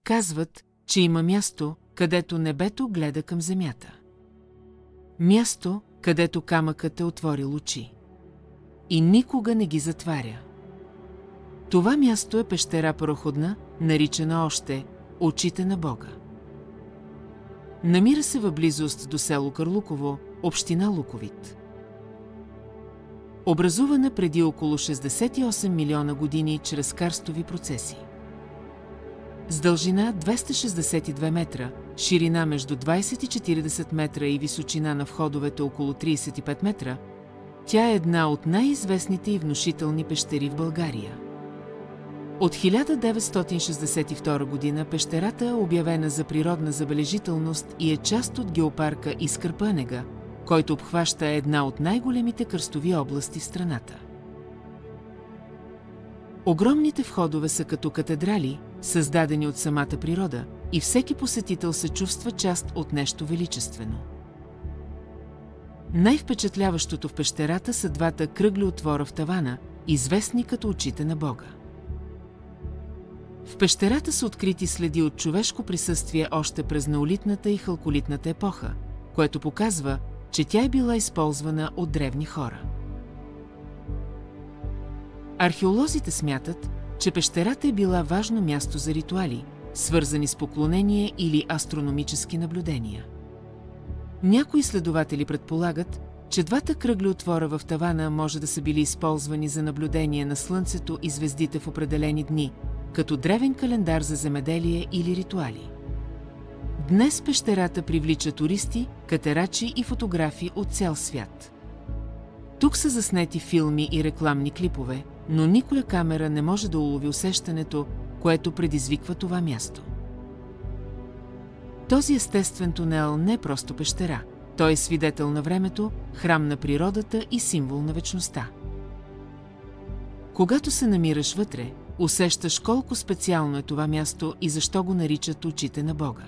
Казват, че има място, където небето гледа към земята. Място, където камъкът е отворил очи. И никога не ги затваря. Това място е пещера пароходна, наричана още «Очите на Бога». Намира се в близост до село Карлуково, община Луковит. Образувана преди около 68 милиона години чрез карстови процеси. С дължина 262 метра, ширина между 20 и 40 метра и височина на входовете около 35 метра, тя е една от най-известните и внушителни пещери в България. От 1962 година пещерата е обявена за природна забележителност и е част от геопарка Искър-Пънега, който обхваща една от най-големите кърстови области в страната. Огромните входове са като катедрали, създадени от самата природа, и всеки посетител се чувства част от нещо величествено. Най-впечатляващото в пещерата са двата кръгли отвора в тавана, известни като очите на Бога. В пещерата са открити следи от човешко присъствие още през неолитната и халколитната епоха, което показва, че тя е била използвана от древни хора. Археолозите смятат, че пещерата е била важно място за ритуали, свързани с поклонение или астрономически наблюдения. Някои изследователи предполагат, че двата кръгли отвора в тавана може да са били използвани за наблюдение на Слънцето и звездите в определени дни, като древен календар за земеделие или ритуали. Днес пещерата привлича туристи, катерачи и фотографи от цял свят. Тук са заснети филми и рекламни клипове, но никоя камера не може да улови усещането, което предизвиква това място. Този естествен тунел не е просто пещера, той е свидетел на времето, храм на природата и символ на вечността. Когато се намираш вътре, усещаш колко специално е това място и защо го наричат очите на Бога.